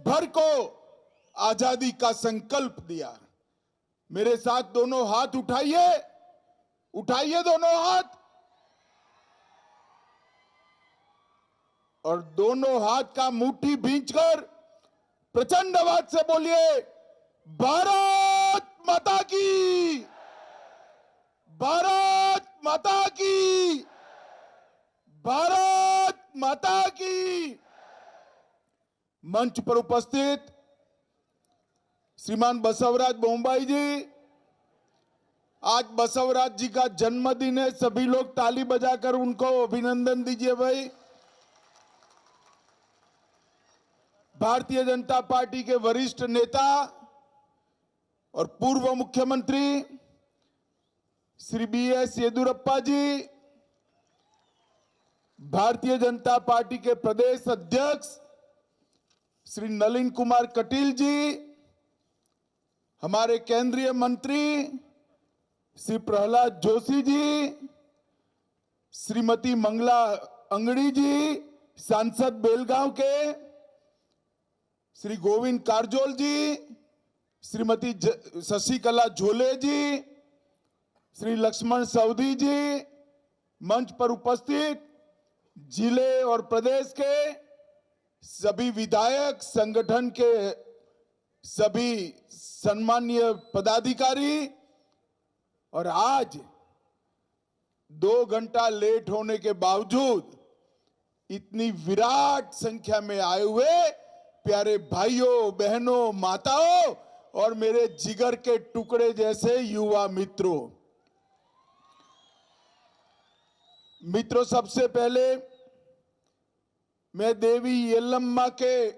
भर को आजादी का संकल्प दिया। मेरे साथ दोनों हाथ उठाइए, उठाइए दोनों हाथ, और दोनों हाथ का मुट्ठी भींचकर प्रचंड आवाज से बोलिए, भारत माता की, भारत माता की, भारत माता की। मंच पर उपस्थित श्रीमान बसवराज बोम्बाई जी, आज बसवराज जी का जन्मदिन है, सभी लोग ताली बजाकर उनको अभिनंदन दीजिए भाई। भारतीय जनता पार्टी के वरिष्ठ नेता और पूर्व मुख्यमंत्री श्री BS येदियुरप्पा जी, भारतीय जनता पार्टी के प्रदेश अध्यक्ष श्री नलिन कुमार कटील जी, हमारे केंद्रीय मंत्री श्री प्रहलाद जोशी जी, श्रीमती मंगला अंगड़ी जी, सांसद बेलगांव के श्री गोविंद कारजोल जी, श्रीमती शशिकला झोले जी, श्री लक्ष्मण सवदी जी, मंच पर उपस्थित जिले और प्रदेश के सभी विधायक, संगठन के सभी सम्मानीय पदाधिकारी, और आज 2 घंटा लेट होने के बावजूद इतनी विराट संख्या में आए हुए प्यारे भाइयों, बहनों, माताओं और मेरे जिगर के टुकड़े जैसे युवा मित्रों, सबसे पहले मैं देवी येल्लम्मा के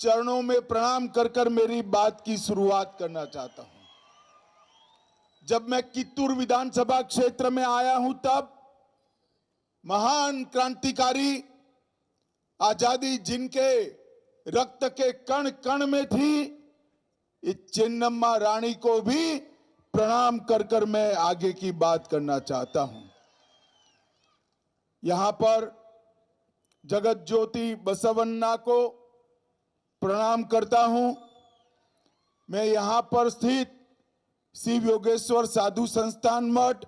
चरणों में प्रणाम कर कर मेरी बात की शुरुआत करना चाहता हूं। जब मैं कित्तूर विधानसभा क्षेत्र में आया हूं तब महान क्रांतिकारी, आजादी जिनके रक्त के कण कण में थी, इस चेन्नम्मा रानी को भी प्रणाम कर कर मैं आगे की बात करना चाहता हूं। यहां पर जगत ज्योति बसवन्ना को प्रणाम करता हूं। मैं यहां पर स्थित शिव योगेश्वर साधु संस्थान मठ,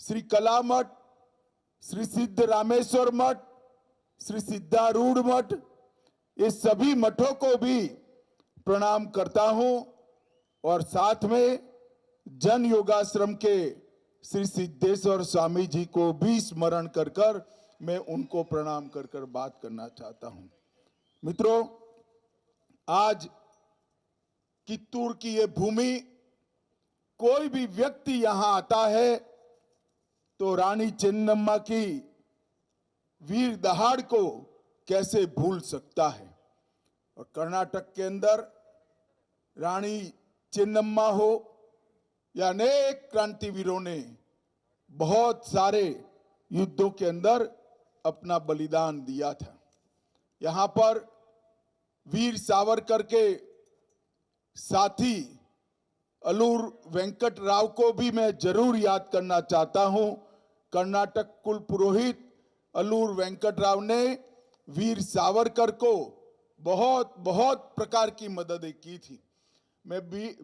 श्री कला मठ, श्री सिद्ध रामेश्वर मठ, श्री सिद्धारूढ़ मठ, ये सभी मठों को भी प्रणाम करता हूं, और साथ में जन योगाश्रम के श्री सिद्धेश्वर स्वामी जी को भी स्मरण कर कर मैं उनको प्रणाम कर कर बात करना चाहता हूं। मित्रों, आज कित्तूर की ये भूमि, कोई भी व्यक्ति यहां आता है तो रानी चेन्नम्मा की वीर दहाड़ को कैसे भूल सकता है। और कर्नाटक के अंदर रानी चेन्नम्मा हो या अनेक क्रांतिवीरों ने बहुत सारे युद्धों के अंदर अपना बलिदान दिया था। यहां पर वीर सावरकर के साथी अलूर वेंकट राव को भी मैं जरूर याद करना चाहता हूं। कर्नाटक कुल पुरोहित अलूर वेंकट राव ने वीर सावरकर को बहुत बहुत प्रकार की मददें की थी। मैं भी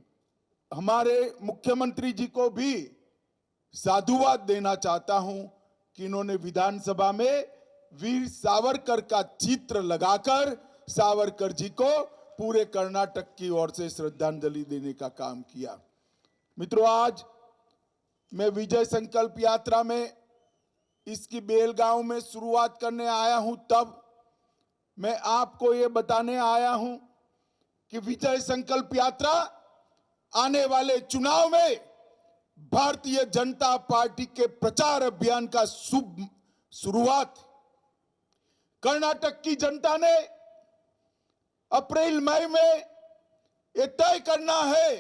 हमारे मुख्यमंत्री जी को भी साधुवाद देना चाहता हूं कि इन्होंने विधानसभा में वीर सावरकर का चित्र लगाकर सावरकर जी को पूरे कर्नाटक की ओर से श्रद्धांजलि देने का काम किया। मित्रों, आज मैं विजय संकल्प यात्रा में इसकी बेलगांव में शुरुआत करने आया हूं, तब मैं आपको ये बताने आया हूं कि विजय संकल्प यात्रा आने वाले चुनाव में भारतीय जनता पार्टी के प्रचार अभियान का शुभ शुरुआत। कर्नाटक की जनता ने अप्रैल मई में यह तय करना है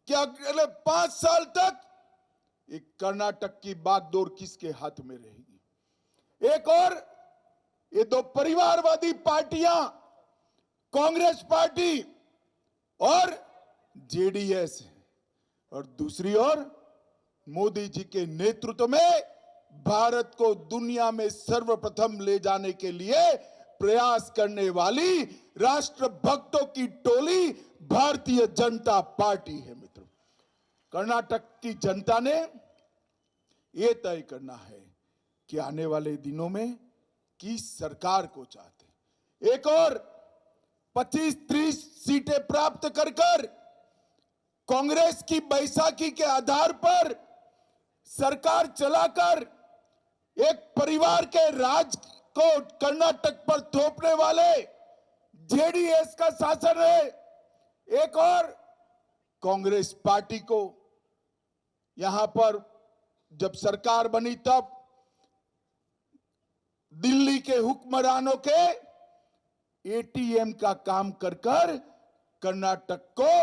कि अगले 5 साल तक एक कर्नाटक की बागडोर किसके हाथ में रहेगी। एक और ये 2 परिवारवादी पार्टियां, कांग्रेस पार्टी और जेडीएस, और दूसरी ओर मोदी जी के नेतृत्व में भारत को दुनिया में सर्वप्रथम ले जाने के लिए प्रयास करने वाली राष्ट्र भक्तों की टोली भारतीय जनता पार्टी है। मित्रों, कर्नाटक की जनता ने यह तय करना है कि आने वाले दिनों में किस सरकार को चाहते। एक और 25-30 सीटें प्राप्त कर कांग्रेस की बैसाखी के आधार पर सरकार चलाकर एक परिवार के राज को कर्नाटक पर थोपने वाले जेडीएस का शासन है। एक और कांग्रेस पार्टी को यहां पर जब सरकार बनी तब दिल्ली के हुक्मरानों के एटीएम का काम कर कर्नाटक को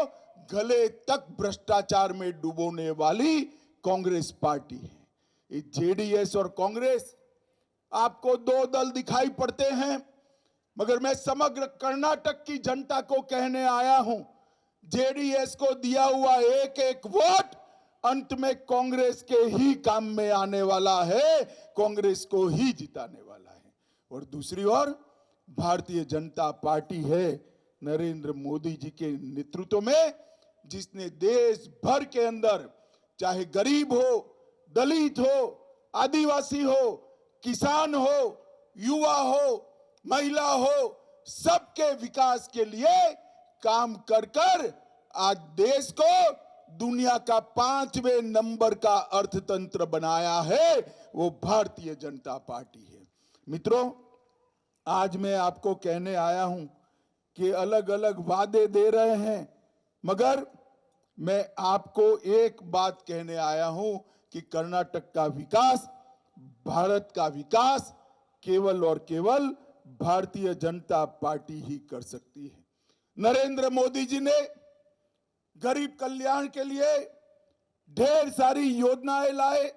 गले तक भ्रष्टाचार में डुबोने वाली कांग्रेस पार्टी है। ये जेडीएस और कांग्रेस आपको दो दल दिखाई पड़ते हैं, मगर मैं समग्र कर्नाटक की जनता को कहने आया हूं, जेडीएस को दिया हुआ एक एक वोट अंत में कांग्रेस के ही काम में आने वाला है, कांग्रेस को ही जिताने वाला है। और दूसरी ओर भारतीय जनता पार्टी है नरेंद्र मोदी जी के नेतृत्व में, जिसने देश भर के अंदर चाहे गरीब हो, दलित हो, आदिवासी हो, किसान हो, युवा हो, महिला हो, सबके विकास के लिए काम कर आज देश को दुनिया का 5वें नंबर का अर्थतंत्र बनाया है, वो भारतीय जनता पार्टी है। मित्रों, आज मैं आपको कहने आया हूं कि अलग अलग वादे दे रहे हैं, मगर मैं आपको एक बात कहने आया हूं कि कर्नाटक का विकास, भारत का विकास केवल और केवल भारतीय जनता पार्टी ही कर सकती है। नरेंद्र मोदी जी ने गरीब कल्याण के लिए ढेर सारी योजनाएं लाए,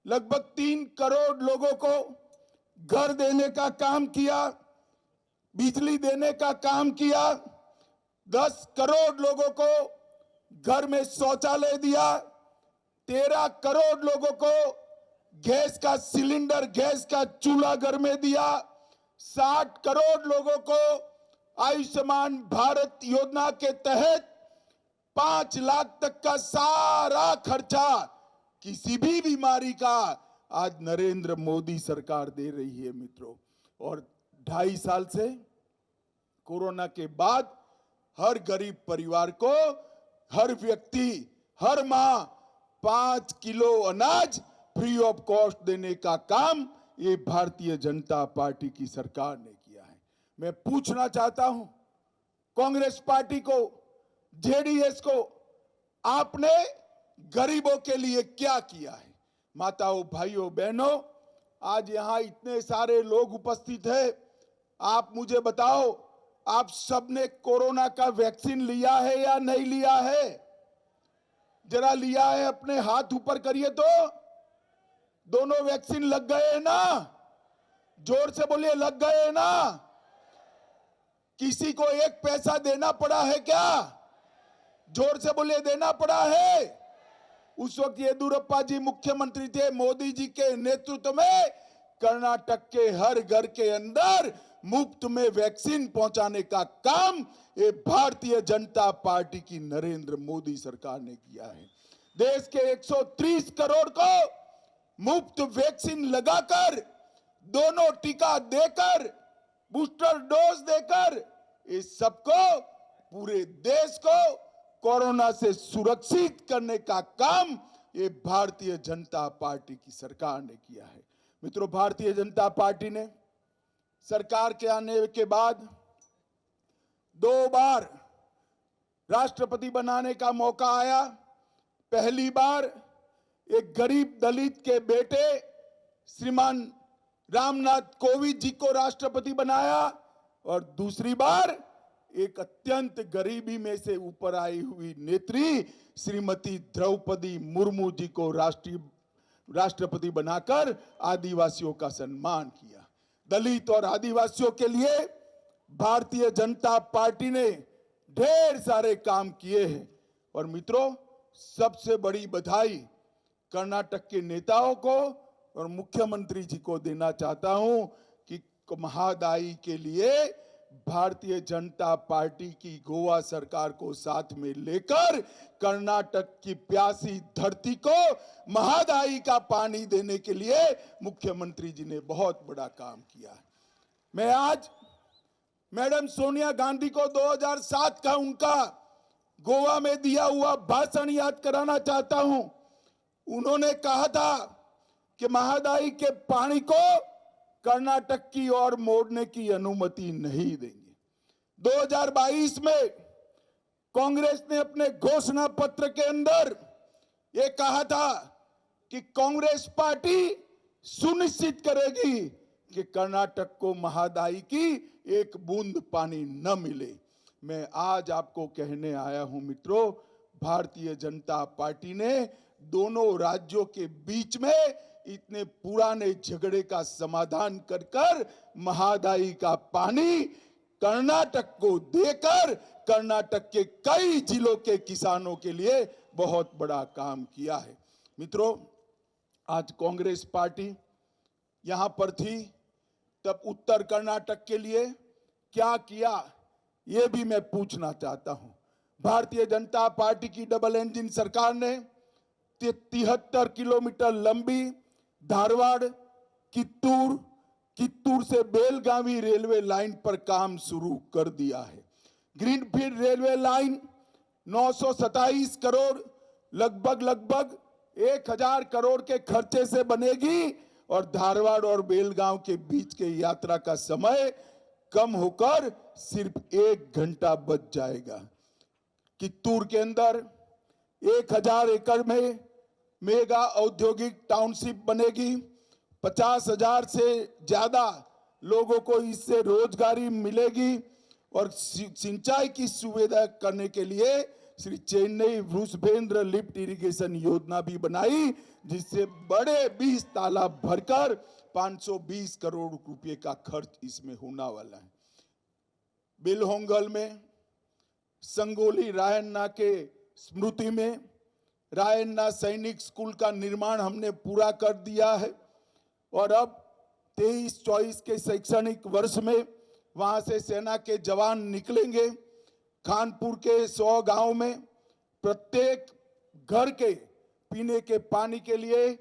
लगभग 3 करोड़ लोगों को घर देने का काम किया, बिजली देने का काम किया, 10 करोड़ लोगों को घर में शौचालय दिया, 13 करोड़ लोगों को गैस का सिलेंडर, गैस का चूल्हा घर में दिया, 60 करोड़ लोगों को आयुष्मान भारत योजना के तहत 5 लाख तक का सारा खर्चा किसी भी बीमारी का आज नरेंद्र मोदी सरकार दे रही है। मित्रों, और 2.5 साल से कोरोना के बाद हर गरीब परिवार को, हर व्यक्ति हर माह 5 किलो अनाज फ्री ऑफ कॉस्ट देने का काम ये भारतीय जनता पार्टी की सरकार ने किया है। मैं पूछना चाहता हूं कांग्रेस पार्टी को, जेडीएस को, आपने गरीबों के लिए क्या किया है? माताओं, भाइयों, बहनों, आज यहां इतने सारे लोग उपस्थित हैं, आप मुझे बताओ, आप सबने कोरोना का वैक्सीन लिया है या नहीं लिया है? जरा लिया है अपने हाथ ऊपर करिए तो। दोनों वैक्सीन लग गए ना? जोर से बोलिए, लग गए ना? किसी को 1 पैसा देना पड़ा है क्या? जोर से बोलिए, देना पड़ा है? उस वक्त येदियुरप्पा जी मुख्यमंत्री थे, मोदी जी के नेतृत्व में कर्नाटक के हर घर के अंदर मुफ्त में वैक्सीन पहुंचाने का काम ये भारतीय जनता पार्टी की नरेंद्र मोदी सरकार ने किया है। देश के 130 करोड़ को मुफ्त वैक्सीन लगाकर, दोनों टीका देकर, बूस्टर डोज देकर, इस सबको, पूरे देश को कोरोना से सुरक्षित करने का काम ये भारतीय जनता पार्टी की सरकार ने किया है। मित्रों, भारतीय जनता पार्टी ने सरकार के आने के बाद 2 बार राष्ट्रपति बनाने का मौका आया। पहली बार एक गरीब दलित के बेटे श्रीमान रामनाथ कोविंद जी को राष्ट्रपति बनाया, और दूसरी बार एक अत्यंत गरीबी में से ऊपर आई हुई नेत्री श्रीमती द्रौपदी मुर्मू जी को राष्ट्रपति बनाकर आदिवासियों का सम्मान किया। दलित और आदिवासियों के लिए भारतीय जनता पार्टी ने ढेर सारे काम किए हैं। और मित्रों, सबसे बड़ी बधाई कर्नाटक के नेताओं को और मुख्यमंत्री जी को देना चाहता हूं कि महादाई के लिए भारतीय जनता पार्टी की गोवा सरकार को साथ में लेकर कर्नाटक की प्यासी धरती को महादाई का पानी देने के लिए मुख्यमंत्री जी ने बहुत बड़ा काम किया है। मैं आज मैडम सोनिया गांधी को 2007 का उनका गोवा में दिया हुआ भाषण याद कराना चाहता हूं। उन्होंने कहा था कि महादाई के पानी को कर्नाटक की ओर मोड़ने की अनुमति नहीं देंगे। 2022 में कांग्रेस ने अपने घोषणा पत्र के अंदर यह कहा था कि कांग्रेस पार्टी सुनिश्चित करेगी कि कर्नाटक को महादाई की एक बूंद पानी न मिले। मैं आज आपको कहने आया हूं मित्रों, भारतीय जनता पार्टी ने दोनों राज्यों के बीच में इतने पुराने झगड़े का समाधान कर महादाई का पानी कर्नाटक को देकर कर्नाटक के कई जिलों के किसानों के लिए बहुत बड़ा काम किया है। मित्रों, आज कांग्रेस पार्टी यहां पर थी, तब उत्तर कर्नाटक के लिए क्या किया ये भी मैं पूछना चाहता हूं। भारतीय जनता पार्टी की डबल इंजन सरकार ने 73 किलोमीटर लंबी धारवाड़ कित्तूर से बेलगावी रेलवे लाइन पर काम शुरू कर दिया है। ग्रीनफील्ड रेलवे लाइन 927 करोड़ लगभग 1000 करोड़ के खर्चे से बनेगी और धारवाड़ और बेलगांव के बीच के यात्रा का समय कम होकर सिर्फ 1 घंटा बच जाएगा। कित्तूर के अंदर 1000 एकड़ में मेगा औद्योगिक टाउनशिप बनेगी। 50,000 से ज्यादा लोगों को इससे रोजगारी मिलेगी और सिंचाई की सुविधा करने के लिए श्री चेन्नई वृषभेंद्र लिफ्ट इरिगेशन योजना भी बनाई, जिससे बड़े 20 तालाब भरकर 520 करोड़ रुपए का खर्च इसमें होने वाला है। बिलहोंगल में संगोली रायन्ना के स्मृति में रायन्ना सैनिक स्कूल का निर्माण हमने पूरा कर दिया है और अब 23-24 के शैक्षणिक वर्ष में वहां से सेना के जवान निकलेंगे। खानपुर के 100 गांव में प्रत्येक घर के पीने के पानी के लिए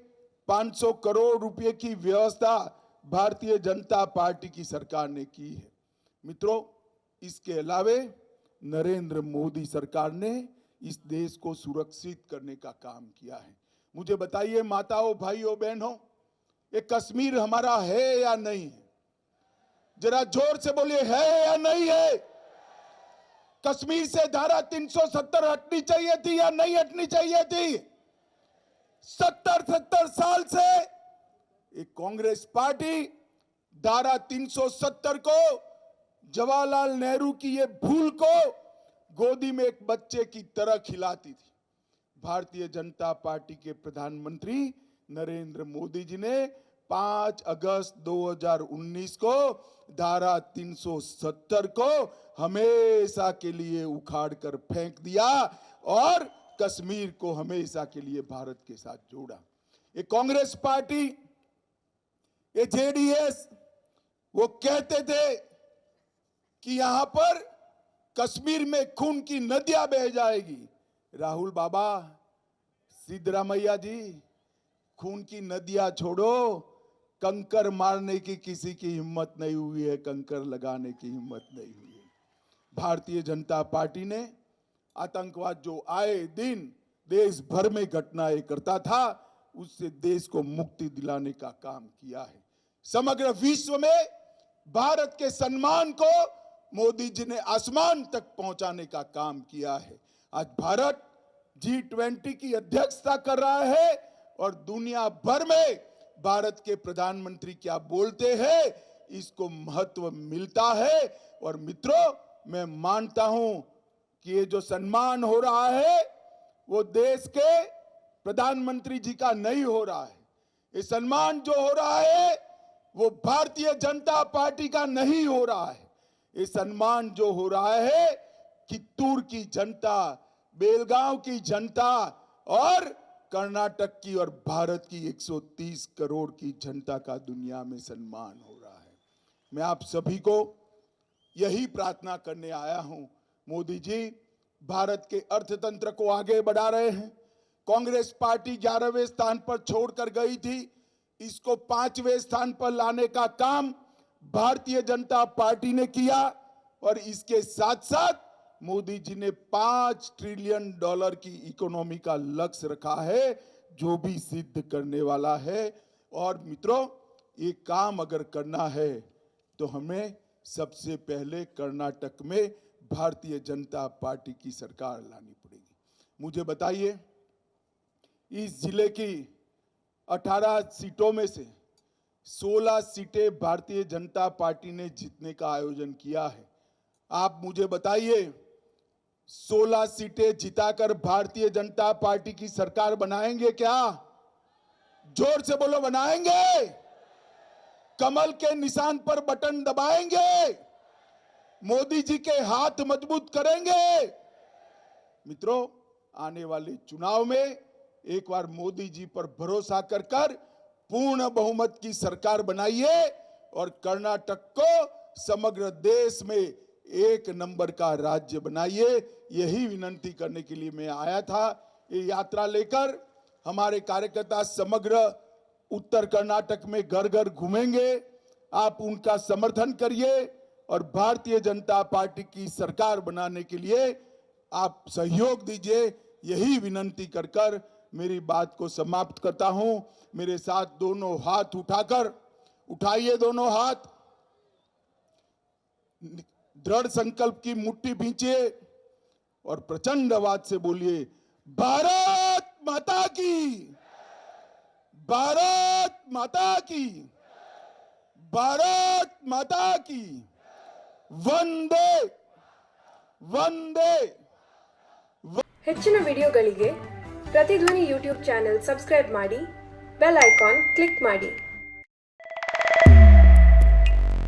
500 करोड़ रुपए की व्यवस्था भारतीय जनता पार्टी की सरकार ने की है। मित्रों, इसके अलावे नरेंद्र मोदी सरकार ने इस देश को सुरक्षित करने का काम किया है। मुझे बताइए माताओं, भाइयों, बहनों, ये कश्मीर हमारा है या नहीं है? जरा जोर से बोलिए, है या नहीं है? कश्मीर से धारा 370 हटनी चाहिए थी या नहीं हटनी चाहिए थी? 70 साल से एक कांग्रेस पार्टी धारा 370 को, जवाहरलाल नेहरू की ये भूल को गोदी में एक बच्चे की तरह खिलाती थी। भारतीय जनता पार्टी के प्रधानमंत्री नरेंद्र मोदी जी ने 5 अगस्त 2019 को धारा 370 को हमेशा के लिए उखाड़ कर फेंक दिया और कश्मीर को हमेशा के लिए भारत के साथ जोड़ा। ये कांग्रेस पार्टी, ये जेडीएस, वो कहते थे कि यहां पर कश्मीर में खून की नदियां बह जाएगी। राहुल बाबा, सिद्धरामैया जी, खून की नदियां छोड़ो, कंकर मारने की किसी की हिम्मत नहीं हुई है, कंकर लगाने की हिम्मत नहीं हुई है। भारतीय जनता पार्टी ने आतंकवाद जो आए दिन देश भर में घटनाएं करता था, उससे देश को मुक्ति दिलाने का काम किया है। समग्र विश्व में भारत के सम्मान को मोदी जी ने आसमान तक पहुंचाने का काम किया है। आज भारत G20 की अध्यक्षता कर रहा है और दुनिया भर में भारत के प्रधानमंत्री क्या बोलते हैं, इसको महत्व मिलता है। और मित्रों, मैं मानता हूं कि ये जो सम्मान हो रहा है वो देश के प्रधानमंत्री जी का नहीं हो रहा है। ये सम्मान जो हो रहा है वो भारतीय जनता पार्टी का नहीं हो रहा है। ये सम्मान जो हो रहा है कित्तूर की जनता, बेलगांव की जनता और कर्नाटक की और भारत की 130 करोड़ की जनता का दुनिया में सम्मान हो रहा है। मैं आप सभी को यही प्रार्थना करने आया हूं। मोदी जी भारत के अर्थतंत्र को आगे बढ़ा रहे हैं। कांग्रेस पार्टी 11वें स्थान पर छोड़कर गई थी, इसको 5वें स्थान पर लाने का काम भारतीय जनता पार्टी ने किया और इसके साथ साथ मोदी जी ने $5 ट्रिलियन की इकोनॉमी का लक्ष्य रखा है, जो भी सिद्ध करने वाला है। और मित्रों, ये काम अगर करना है तो हमें सबसे पहले कर्नाटक में भारतीय जनता पार्टी की सरकार लानी पड़ेगी। मुझे बताइए, इस जिले की 18 सीटों में से 16 सीटें भारतीय जनता पार्टी ने जीतने का आयोजन किया है। आप मुझे बताइए, 16 सीटें जिताकर भारतीय जनता पार्टी की सरकार बनाएंगे क्या? जोर से बोलो, बनाएंगे? कमल के निशान पर बटन दबाएंगे? मोदी जी के हाथ मजबूत करेंगे? मित्रों, आने वाले चुनाव में एक बार मोदी जी पर भरोसा कर पूर्ण बहुमत की सरकार बनाइए और कर्नाटक को समग्र देश में 1 नंबर का राज्य बनाइए। यही विनंती करने के लिए मैं आया था। ये यात्रा लेकर हमारे कार्यकर्ता समग्र उत्तर कर्नाटक में घर घर घूमेंगे। आप उनका समर्थन करिए और भारतीय जनता पार्टी की सरकार बनाने के लिए आप सहयोग दीजिए। यही विनंती कर मेरी बात को समाप्त करता हूं। मेरे साथ दोनों हाथ उठाइए, दोनों हाथ, दृढ़ संकल्प की मुट्ठी भींचिए और प्रचंड आवाज से बोलिए, भारत माता की, भारत माता की, भारत माता की, वंदे वंदे। ಹೆಚ್ಚಿನ ವಿಡಿಯೋಗಳಿಗೆ ಪ್ರತಿಧ್ವನಿ ಯೂಟ್ಯೂಬ್ ಚಾನೆಲ್ ಸಬ್ಸ್ಕ್ರೈಬ್ ಮಾಡಿ, ಬೆಲ್ ಐಕಾನ್ ಕ್ಲಿಕ್ ಮಾಡಿ.